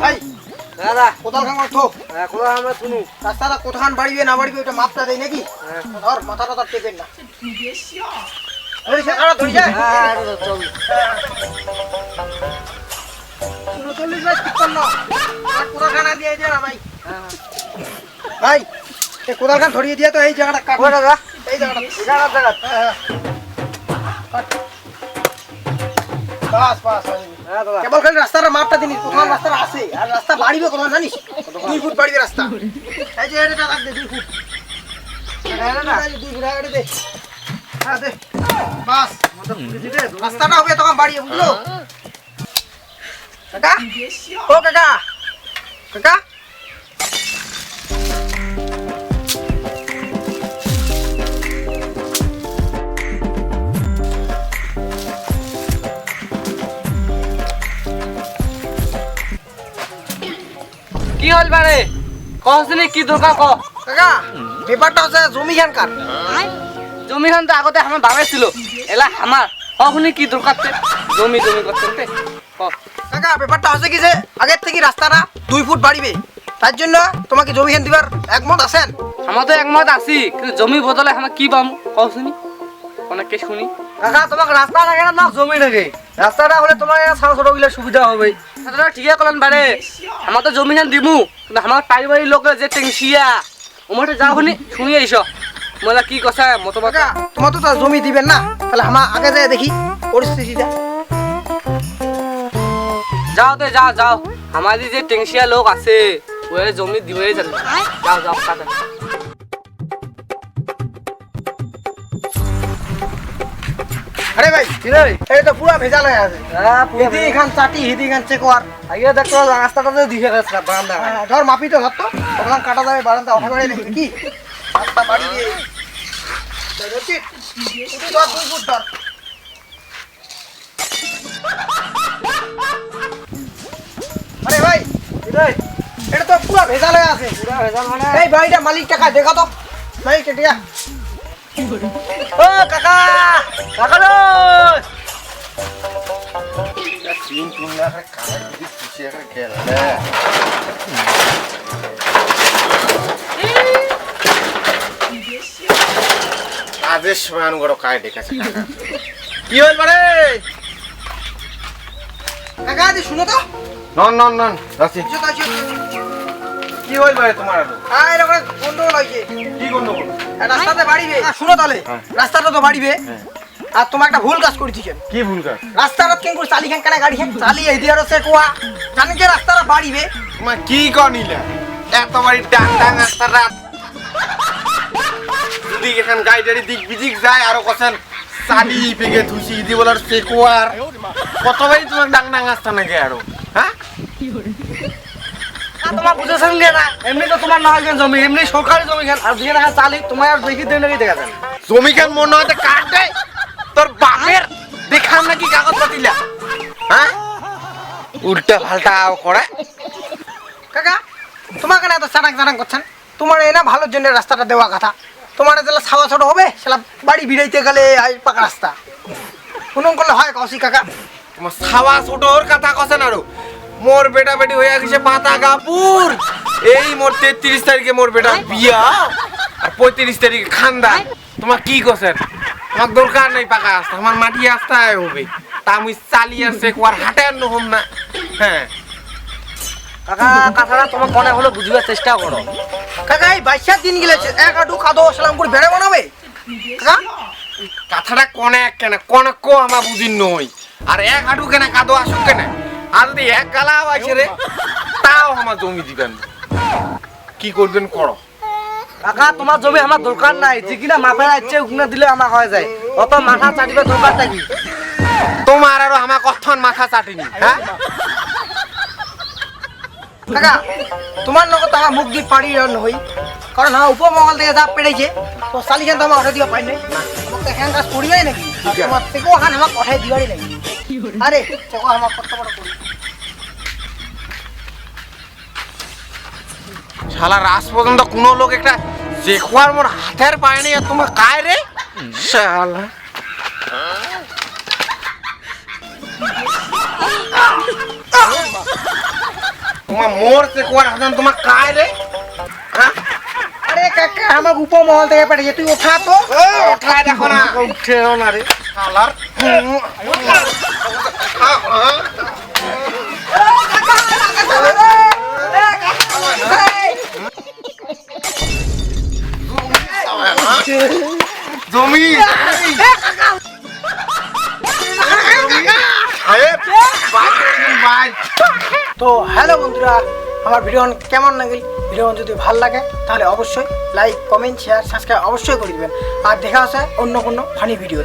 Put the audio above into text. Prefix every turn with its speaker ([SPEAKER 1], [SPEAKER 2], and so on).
[SPEAKER 1] ভাই দাদা কোদাল খান অর্থ কোদাল আমরা শুনু রাস্তাটা কোথাখান বাড়িবে না বাড়িবে ওটা মাপটা দেয় নাকি ধর মাথাটা তার টেপেন না ভাই কোদাল খান ধরিয়ে দিয়ে তো এই জায়গাটা কাটবো দাদা এই জায়গাটা বাস বাস কেবল খালি রাস্তার মাপটা দিনি কোথাও রাস্তাটা আছে আর রাস্তা বাড়িবে কোথাও জানিস 2 ফুট বাড়িবে রাস্তা এই যে এটা রাখ দে 2 ফুট 2 ফুট আগে দে হ্যাঁ দে বাস রাস্তাটা হবে তখন বাড়িয়ে বুঝলো কাকা ও কাকা কাকা
[SPEAKER 2] কি হল বারে কহসনি কি দরকার ক
[SPEAKER 1] কাকা ব্যাপারটা হচ্ছে জমি খান কার
[SPEAKER 2] জমি খান তো আগতে আমার বাবা ছিল এলা আমার কখনই কি দরকার জমি জমি করতে
[SPEAKER 1] কাকা ব্যাপারটা হচ্ছে কি যে আগের থেকে রাস্তাটা 2 ফুট বাড়িবে তার জন্য তোমাকে জমি খান দিবার একমত আছেন
[SPEAKER 2] আমার তো একমত আছি কিন্তু জমি বদলে আমার কি পাম কহসনি অনেক কে শুনি
[SPEAKER 1] কাকা তোমাকে রাস্তা লাগে না জমি লাগে রাস্তাটা হলে তোমার সারা ছোট গিলে সুবিধা হবে
[SPEAKER 2] দাদা ঠিকই কলেন বারে আমার তো জমি খান দিমু কিন্তু আমার পারিবারিক লোকের যে টেংসিয়া ওমাতে যাও শুনি আইস মোলা কি কথা মতো
[SPEAKER 1] কাকা তোমার তো জমি দিবেন না তাহলে আমার আগে যায় দেখি পরিস্থিতিটা
[SPEAKER 2] যাও তে যাও যাও আমাদের যে টেংসিয়া লোক আছে ওই জমি দিবে যাবে যাও যাও কাটা
[SPEAKER 1] আরে ভাই কি রে এই তো পুরো ভেজাল হয়ে আছে হ্যাঁ হিদি খান চাটি হিদি খান চেকওয়ার আগে দেখো রাস্তাটাতে দিকে গেছে বারান্দা ধর মাপি তো ধর তো ওখান কাটা যাবে বারান্দা ওঠা বেড়ে নাকি কি রাস্তা বাড়ি দিয়ে ধরছি তুই ধর 2 ফুট ধর আরে ভাই কি রে এটা তো পুরো ভেজাল হয়ে আছে পুরো ভেজাল মানে এই বাড়িটা মালিক টাকা দেখা তো মালিক টাকা ও কাকা কাকা লো
[SPEAKER 3] তিন তিন না কাকা কি পিছে একটা খেলে আদেশ মান গড় কাই দেখাছে কাকা
[SPEAKER 1] কি হল বারে কাকা দি শুনো তো
[SPEAKER 3] নন নন নন রাসি কি হল বারে তোমার
[SPEAKER 1] আর এরকম গন্ডগোল হইছে
[SPEAKER 3] কি গন্ডগোল
[SPEAKER 1] রাস্তাতে বাড়িবে শুনো তাহলে রাস্তাটা তো বাড়িবে আর তোমার একটা ভুল কাজ করেছি
[SPEAKER 3] কি ভুল কাজ
[SPEAKER 1] রাস্তাটা কেন করে চালি খান কানে গাড়ি খান চালি এই দিয়ার আছে কোয়া জানি যে রাস্তাটা বাড়িবে
[SPEAKER 3] তোমার কি কনিলা এত বাড়ি ডাং ডাং রাস্তাটা যদি এখান গাড়ি দিক বিদিক যায় আর কোসেন চালি পেগে থুসি দি বলার সেকোয়ার কতবারই তোমার ডাং ডাং রাস্তা নাকি আরো হ্যাঁ
[SPEAKER 1] তোমার বুঝেছেন না এমনি তো তোমার না হয় জমি এমনি সরকারি জমি খান আর দিয়ে রাখা চালি তোমার আর দেখি দেন নাকি দেখা যায়
[SPEAKER 3] জমি খান মনে হয় কাট দেয় তোর বাপের দেখাম নাকি কাগজ পাতিলা হ্যাঁ উল্টা পাল্টা করে
[SPEAKER 1] কাকা তোমার কেন এত চাটাক চাটাক করছেন তোমার এই না ভালোর জন্য রাস্তাটা দেওয়া কথা তোমার যেটা ছাওয়া ছোট হবে সেটা বাড়ি ভিড়াইতে গেলে পাকা রাস্তা কোন করলে হয় কৌশিক কাকা
[SPEAKER 3] তোমার ছাওয়া ছোটর কথা কছেন আরো মোর বেটা বেটি হয়ে গেছে পাতা কাপুর এই মোর 33 তারিখে মোর বেটা বিয়া আর 35 তারিখে খানদান তোমার কি কছেন আমার দরকার নাই পাকা রাস্তা আমার মাটি রাস্তায় হবে তা আমি চালি আর সেকওয়ার হাটে আর নহম না হ্যাঁ
[SPEAKER 2] কাকা কথাটা তোমার মনে হলো বুঝবার চেষ্টা করো
[SPEAKER 1] কাকা এই 22 দিন গেলেছে এক আটু খাদো সালাম করে বেড়ে বানাবে কাকা
[SPEAKER 3] কথাটা কোনে কেন কোন কো আমার বুঝিন নই আর এক হাঁটু কেন কাদো আসুক কেন আর যদি এক গালাও আছে রে তাও আমার জমি দিবেন কি করবেন করো
[SPEAKER 2] কাকা তোমার জমি আমার দরকার নাই যে কিনা মাপের আছে ওখানে দিলে আমার হয়ে যায় অত মাথা চাটিবে দরকারটা কি
[SPEAKER 3] তোমার আর আমার কখন মাথা চাটিনি হ্যাঁ
[SPEAKER 1] কাকা তোমার লগত আমার মুখ দিয়ে পাড়ি নই কারণ হ্যাঁ উপমহল থেকে যা পেড়েছে তো চালিখান তো আমার অর্ডার দিয়া পাই নাই আমাকে এখান কাজ করিবাই নাকি তোমার থেকেও ওখানে আমার কথাই দিবারই নাকি আরে চেকো আমার কত বড় করি
[SPEAKER 3] শালা রাস পর্যন্ত কোন লোক একটা চেকওয়ার মোর হাতের পায় নাই আর তোমার কায় রে শালা তোমার মোর চেকোয়ার হাজান তোমার কায় রে হ্যাঁ
[SPEAKER 1] আরে কাকা আমাকে উপমহল থেকে পাঠিয়েছে তুই ওঠা তো
[SPEAKER 3] ওঠায় দেখো না
[SPEAKER 1] উঠেও না রে
[SPEAKER 3] শালার জমি সাহেব ভাই
[SPEAKER 1] তো হ্যালো বন্ধুরা আমার ভিডিও কেমন লাগল ভিডিও যদি ভালো লাগে তাহলে অবশ্যই লাইক কমেন্ট শেয়ার সাবস্ক্রাইব অবশ্যই করে দিবেন আর দেখা আছে অন্য কোনো ফানি ভিডিও